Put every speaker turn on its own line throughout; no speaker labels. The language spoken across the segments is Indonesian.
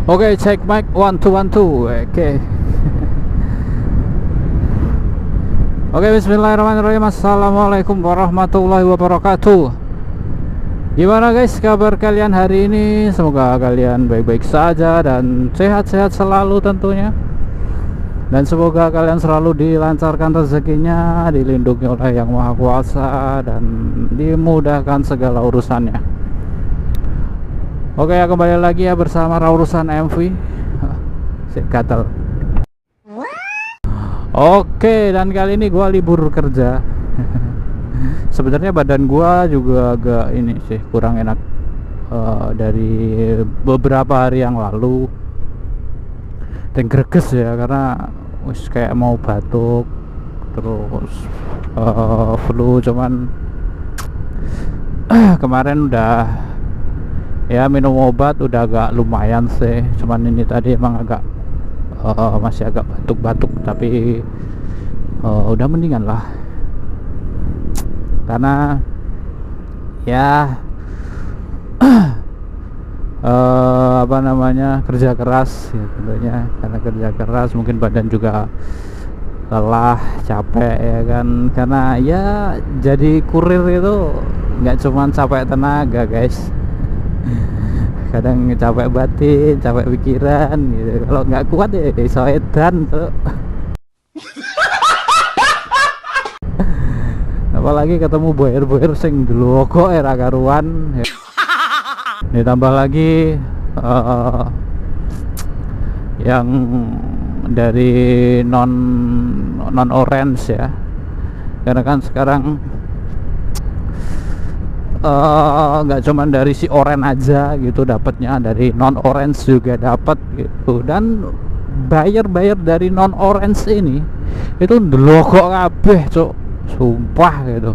Oke, check mic 1 2 1 2. Oke. Oke, bismillahirrahmanirrahim. Assalamualaikum warahmatullahi wabarakatuh. Gimana guys kabar kalian hari ini? Semoga kalian baik-baik saja dan sehat-sehat selalu tentunya. Dan semoga kalian selalu dilancarkan rezekinya, dilindungi oleh Yang Maha Kuasa, dan dimudahkan segala urusannya. Oke, ya kembali lagi ya bersama Raurusan MV. Gatel. Oke, dan kali ini gua libur kerja. Sebenarnya badan gua juga agak ini sih kurang enak dari beberapa hari yang lalu. Dan greges ya karena wis kayak mau batuk, terus flu, cuman kemarin udah ya minum obat udah agak lumayan sih, cuman ini tadi emang agak masih agak batuk-batuk, tapi udah mendingan lah karena ya apa namanya, kerja keras ya tentunya. Karena kerja keras mungkin badan juga lelah, capek ya kan, karena ya jadi kurir itu nggak cuman capek tenaga guys, kadang capek batin, capek pikiran gitu. Kalau nggak kuat ya iso edan tuh. Apalagi ketemu boyer-boyer sing dulu kok era karuan ya. Ditambah lagi yang dari non orange ya, karena kan sekarang nggak cuman dari si orange aja gitu dapatnya, dari non orange juga dapat gitu. Dan bayar dari non orange ini itu ndelok kabeh cuk, sumpah gitu.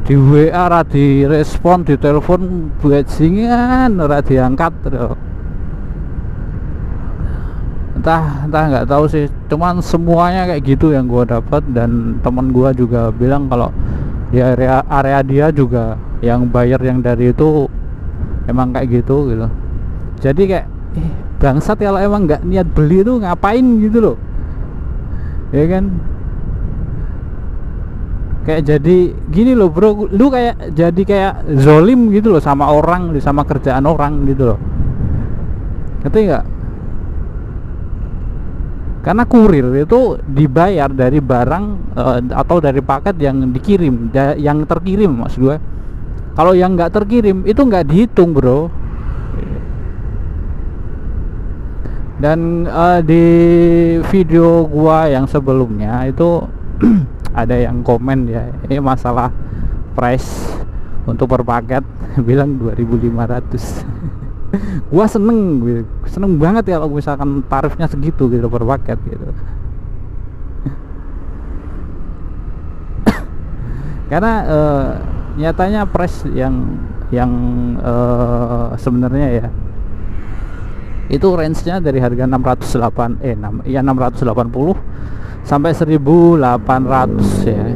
Di WA ora direspon, di telepon bajingan ora diangkat tuh. Entah nggak tahu sih, cuman semuanya kayak gitu yang gua dapat. Dan teman gua juga bilang kalau di area dia juga yang bayar yang dari itu emang kayak gitu. Jadi kayak bangsat kalau emang nggak niat beli itu ngapain gitu loh ya kan. Kayak jadi gini loh bro, lu kayak jadi kayak zolim gitu loh sama orang, sama kerjaan orang gitu loh, ngerti nggak? Karena kurir itu dibayar dari barang atau dari paket yang dikirim, yang terkirim maksud gue. Kalau yang nggak terkirim itu nggak dihitung bro. Dan di video gua yang sebelumnya itu ada yang komen ya, ini masalah price untuk per paket bilang 2.500. Gua seneng banget ya kalau misalkan tarifnya segitu gitu per paket gitu. Karena nyatanya price yang sebenarnya ya itu range-nya dari harga 680 sampai 1.800 ya.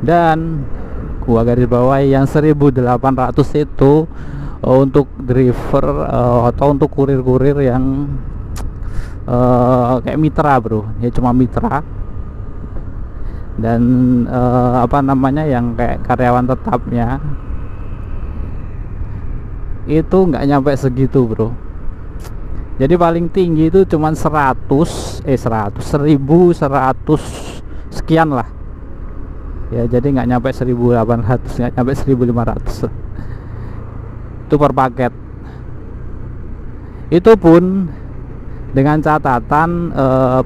Dan gua garis bawahi yang 1.800 itu untuk driver atau untuk kurir-kurir yang kayak mitra bro ya, cuma mitra. Dan apa namanya, yang kayak karyawan tetapnya itu nggak nyampe segitu bro. Jadi paling tinggi itu cuman 1100 sekian lah ya. Jadi nggak nyampe 1.800, nggak nyampe 1.500 itu per paket. Itu pun dengan catatan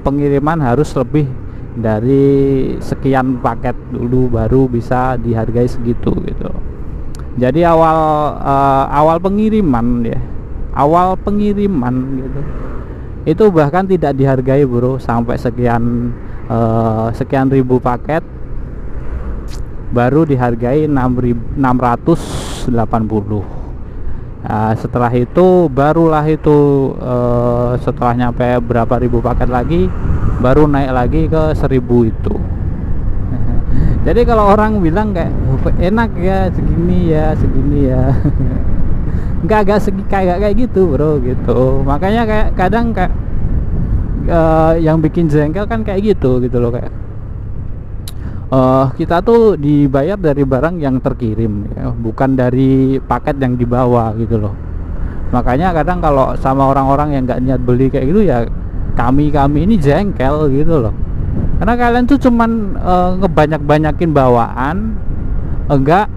pengiriman harus lebih dari sekian paket dulu baru bisa dihargai segitu gitu. Jadi awal pengiriman ya, awal pengiriman gitu itu bahkan tidak dihargai bro, sampai sekian ribu paket baru dihargai 680. Nah, setelah itu barulah itu setelah nyampe berapa ribu paket lagi baru naik lagi ke 1.000 itu. Jadi kalau orang bilang kayak enak ya segini ya Nggak segi kayak gitu bro gitu. Makanya kayak kadang kayak yang bikin jengkel kan kayak gitu loh, kayak kita tuh dibayar dari barang yang terkirim ya, bukan dari paket yang dibawa gitu loh. Makanya kadang kalau sama orang-orang yang nggak niat beli kayak gitu ya, kami ini jengkel gitu loh, karena kalian tuh cuman ngebanyak-banyakin bawaan, enggak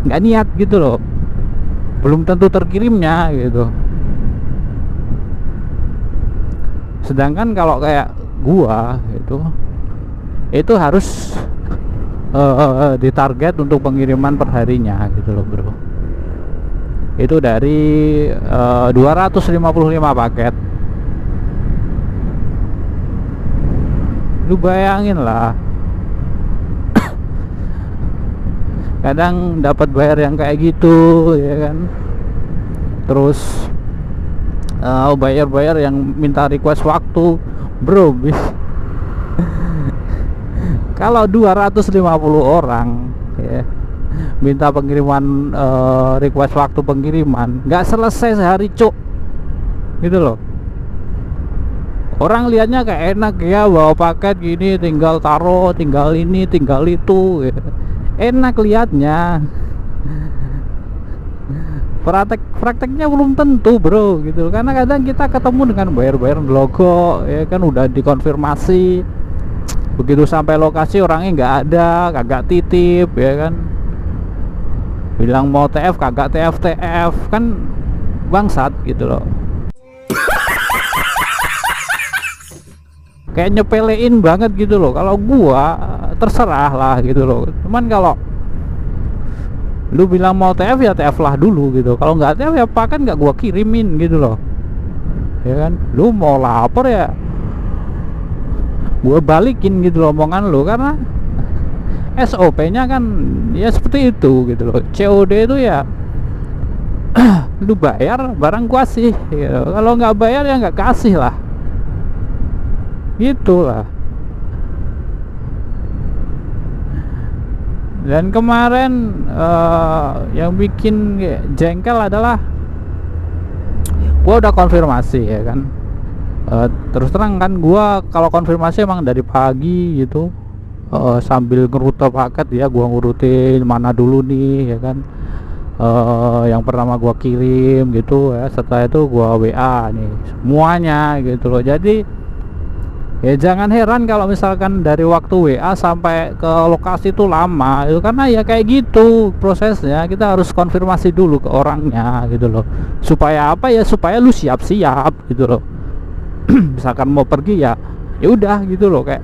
niat gitu loh, belum tentu terkirimnya gitu. Sedangkan kalau kayak gua itu harus ditarget untuk pengiriman perharinya gitu loh bro. Itu dari 255 paket. Lu bayangin lah, kadang dapat bayar yang kayak gitu ya kan. Terus bayar yang minta request waktu bro. Kalau 250 orang ya, minta pengiriman request waktu pengiriman, nggak selesai sehari cuk gitu loh. Orang lihatnya kayak enak ya, bawa paket gini tinggal taruh, tinggal ini tinggal itu ya. Enak lihatnya. Prakteknya belum tentu bro gitu, karena kadang kita ketemu dengan bayar logo ya kan, udah dikonfirmasi, begitu sampai lokasi orangnya nggak ada, kagak titip ya kan, bilang mau TF kagak TF kan, bangsat gitu loh. Kayak nyepelein banget gitu loh. Kalau gua terserah lah gitu loh, cuman kalau lu bilang mau TF ya TF lah dulu gitu. Kalau nggak TF ya pakan nggak gua kirimin gitu loh ya kan. Lu mau lapor ya gua balikin gitu loh omongan lu, karena SOP-nya kan ya seperti itu gitu loh. COD itu ya lu bayar barang gua kasih gitu. Kalau nggak bayar ya nggak kasih lah, gitulah. Dan kemarin yang bikin jengkel adalah gua udah konfirmasi ya kan. Terus terang kan gua kalau konfirmasi emang dari pagi gitu, sambil ngerute paket ya, gua ngurutin mana dulu nih ya kan, yang pertama gua kirim gitu ya, setelah itu gua WA nih semuanya gitu loh. Jadi ya jangan heran kalau misalkan dari waktu WA sampai ke lokasi itu lama itu, karena ya kayak gitu prosesnya. Kita harus konfirmasi dulu ke orangnya gitu loh, supaya apa ya, supaya lu siap-siap gitu loh. Misalkan mau pergi ya udah gitu loh, kayak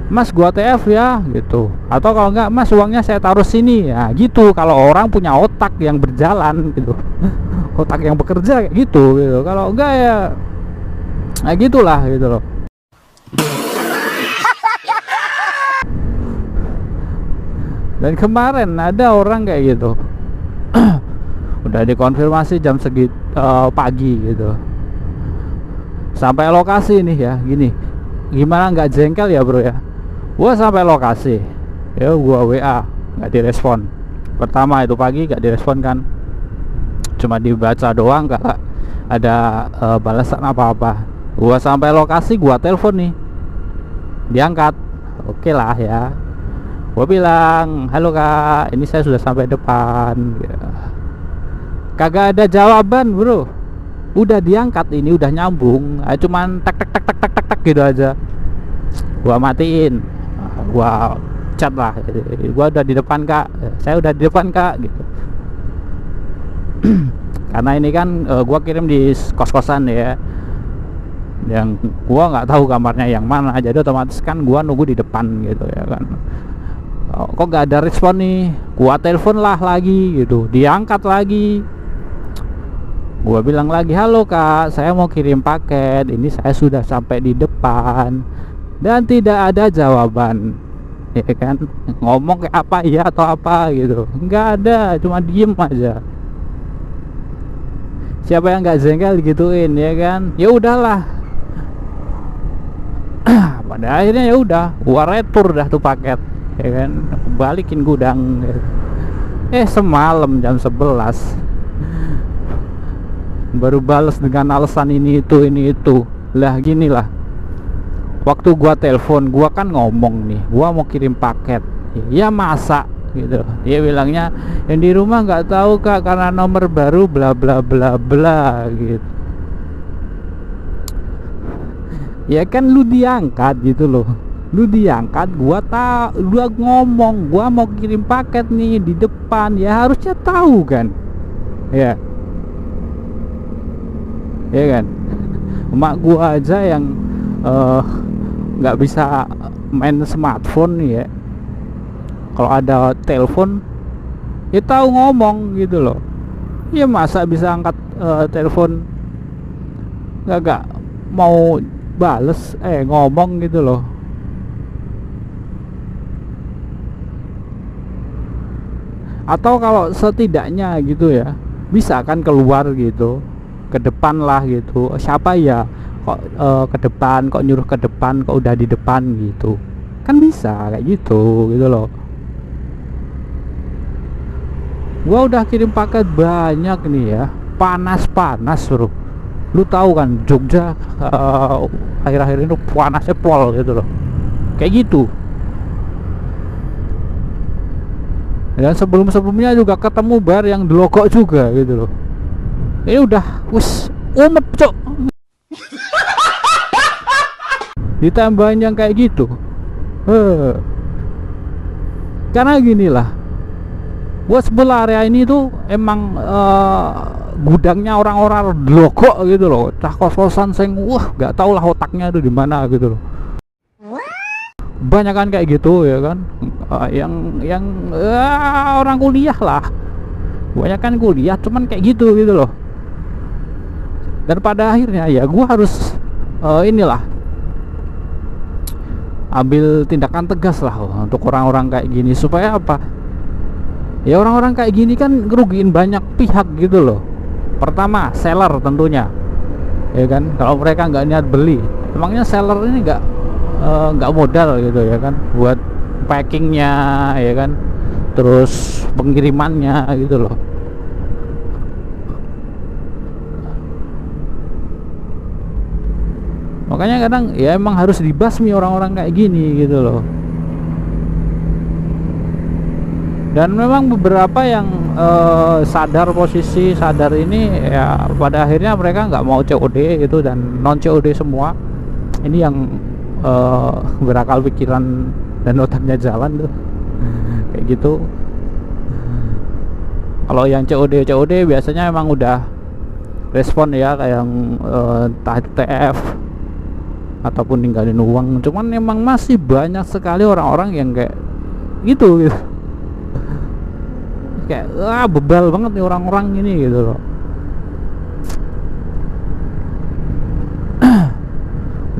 Mas gua TF ya gitu, atau kalau enggak Mas uangnya saya taruh sini ya gitu. Kalau orang punya otak yang berjalan gitu otak yang bekerja kayak gitu. Kalau enggak ya nah gitulah gitu loh. Dan kemarin ada orang kayak gitu udah dikonfirmasi jam segitu pagi gitu, sampai lokasi nih ya gini. Gimana nggak jengkel ya bro ya? Gua sampai lokasi ya, gua WA nggak direspon. Pertama itu pagi nggak direspon kan, cuma dibaca doang, nggak ada balasan apa-apa. Gua sampai lokasi, gua telepon nih, diangkat. Oke lah ya, gua bilang halo kak, ini saya sudah sampai depan ya. Kagak ada jawaban bro, udah diangkat, ini udah nyambung, cuman tak tak gitu aja. Gua matiin, gua chat lah, gua udah di depan kak, saya udah di depan kak gitu. Karena ini kan gua kirim di kos-kosan ya, yang gua nggak tahu kamarnya yang mana, jadi otomatis kan gua nunggu di depan gitu ya kan. Kok nggak ada respon nih, gua telepon lah lagi gitu, diangkat lagi. Gua bilang lagi halo kak, saya mau kirim paket, ini saya sudah sampai di depan, dan tidak ada jawaban ya kan. Ngomong kayak apa ya atau apa gitu, nggak ada, cuma diem aja. Siapa yang nggak jengkel digituin ya kan? Ya udahlah. Pada akhirnya ya udah, gua retur dah tuh paket ya kan, balikin gudang. Semalam jam 11 Baru bales dengan alasan ini itu lah. Gini lah, waktu gua telepon, gua kan ngomong nih, gua mau kirim paket, ya masa gitu, dia bilangnya yang di rumah nggak tahu kak karena nomor baru bla bla bla bla gitu. Ya kan lu diangkat gitu loh, lu diangkat, gua ngomong gua mau kirim paket nih di depan, ya harusnya tahu kan, ya kan. Emak gua aja yang nggak bisa main smartphone ya, kalau ada telepon ya tahu ngomong gitu loh. Ya masa bisa angkat telepon nggak mau bales ngomong gitu loh. Atau kalau setidaknya gitu ya, bisa kan keluar gitu ke depan lah gitu, siapa ya kok ke depan, kok nyuruh ke depan, kok udah di depan gitu kan, bisa kayak gitu loh. Gua udah kirim paket banyak nih ya, panas bro, lu tahu kan Jogja akhir-akhir ini panasnya pol gitu loh, kayak gitu. Dan sebelumnya juga ketemu bar yang delokok juga gitu loh. Ini udah wis umet cok. Ditambahin yang kayak gitu. Karena gini lah, gua sebelah area ini tuh emang gudangnya orang-orang delokok gitu loh, cah kos-kosan sing nggak tau lah otaknya tuh di mana gitu loh. Banyak kan kayak gitu ya kan, yang orang kuliah lah, banyak kan kuliah cuman kayak gitu loh. Dan pada akhirnya ya gua harus inilah ambil tindakan tegas lah untuk orang-orang kayak gini. Supaya apa ya, orang-orang kayak gini kan ngerugiin banyak pihak gitu loh. Pertama seller tentunya ya kan, kalau mereka nggak niat beli, emangnya seller ini nggak modal gitu ya kan, buat packingnya ya kan, terus pengirimannya gitu loh. Makanya kadang ya emang harus dibasmi orang-orang kayak gini gitu loh. Dan memang beberapa yang sadar posisi, sadar ini ya, pada akhirnya mereka nggak mau COD gitu, dan non COD semua. Ini yang berakal pikiran dan otaknya jalan tuh kayak gitu. Kalau yang COD biasanya emang udah respon ya, kayak yang TF ataupun ninggalin uang. Cuman emang masih banyak sekali orang-orang yang kayak gitu. Kayak bebal banget nih orang-orang ini gitu loh.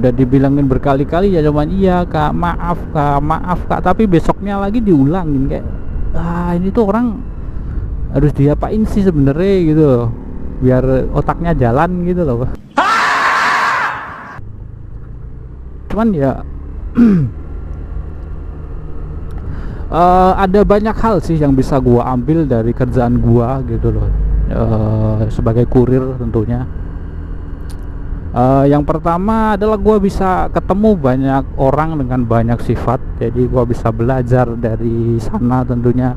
Udah dibilangin berkali-kali ya cuman iya kak, maaf kak, tapi besoknya lagi diulangin. Kayak ini tuh orang harus diapain sih sebenarnya gitu loh, biar otaknya jalan gitu loh. Cuman ya ada banyak hal sih yang bisa gua ambil dari kerjaan gua gitu loh, sebagai kurir tentunya. Yang pertama adalah gua bisa ketemu banyak orang dengan banyak sifat, jadi gua bisa belajar dari sana tentunya.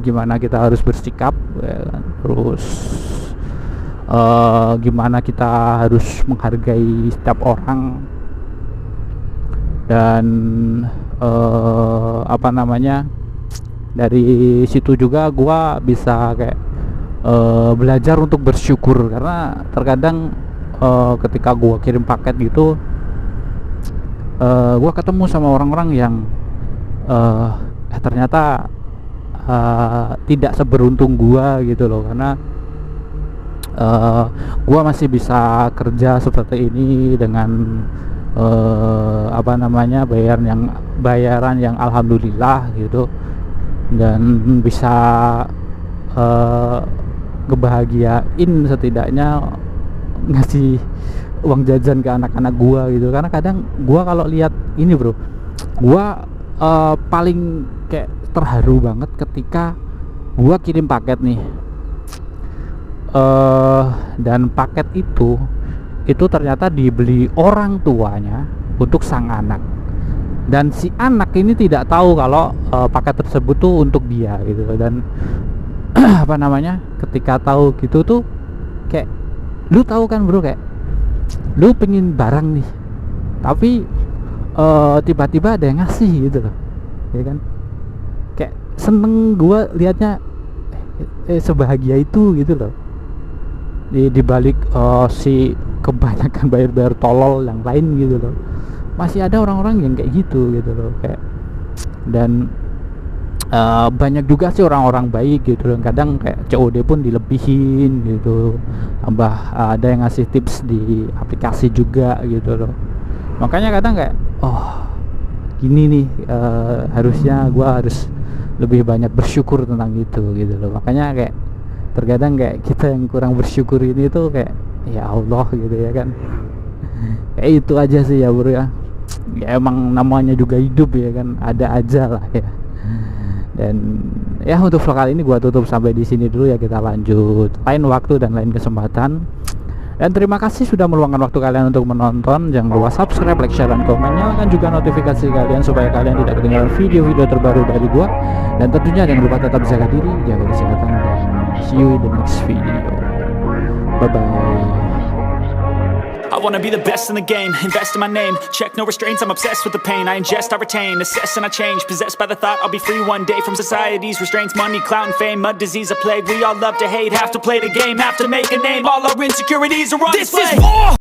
Gimana kita harus bersikap ya kan? Terus gimana kita harus menghargai setiap orang. Dan apa namanya, dari situ juga gua bisa kayak belajar untuk bersyukur. Karena terkadang ketika gua kirim paket gitu, gua ketemu sama orang-orang yang ternyata tidak seberuntung gua gitu loh. Karena gua masih bisa kerja seperti ini dengan apa namanya, bayaran yang alhamdulillah gitu, dan bisa ngebahagiain setidaknya, ngasih uang jajan ke anak-anak gua gitu. Karena kadang gua kalau lihat ini bro, gua paling kayak terharu banget ketika gua kirim paket nih, dan paket itu ternyata dibeli orang tuanya untuk sang anak, dan si anak ini tidak tahu kalau paket tersebut tuh untuk dia gitu. Dan apa namanya, ketika tahu gitu tuh kayak, lu tahu kan bro, kayak lu pengen barang nih tapi tiba-tiba ada yang ngasih gitu loh, ya kan. Kayak seneng gua liatnya, sebahagia itu gitu loh. Di balik si kebanyakan bayar tolol yang lain gitu loh, masih ada orang-orang yang kayak gitu loh. Kayak, dan banyak juga sih orang-orang baik gitu loh. Kadang kayak COD pun dilebihin gitu, tambah ada yang ngasih tips di aplikasi juga gitu loh. Makanya kadang kayak, oh gini nih, harusnya gua harus lebih banyak bersyukur tentang itu gitu loh. Makanya kayak terkadang kayak kita yang kurang bersyukur ini tuh kayak, ya Allah gitu ya kan. Kayak itu aja sih ya bro ya. Ya emang namanya juga hidup ya kan, ada aja lah ya. Dan ya untuk vlog kali ini gua tutup sampai di sini dulu ya, kita lanjut lain waktu dan lain kesempatan. Dan terima kasih sudah meluangkan waktu kalian untuk menonton. Jangan lupa subscribe, like, share, dan komen. Nyalakan juga notifikasi kalian supaya kalian tidak ketinggalan video-video terbaru dari gua. Dan tentunya jangan lupa tetap jaga diri, jaga kesehatan, dan see you in the next video. Bye bye.
I wanna be the best in the game, invest in my name. Check no restraints, I'm obsessed with the pain. I ingest, I retain, assess and I change. Possessed by the thought I'll be free one day from society's restraints. Money, clout and fame, mud, disease, a plague. We all love to hate, have to play the game, have to make a name. All our insecurities are on display. This is war!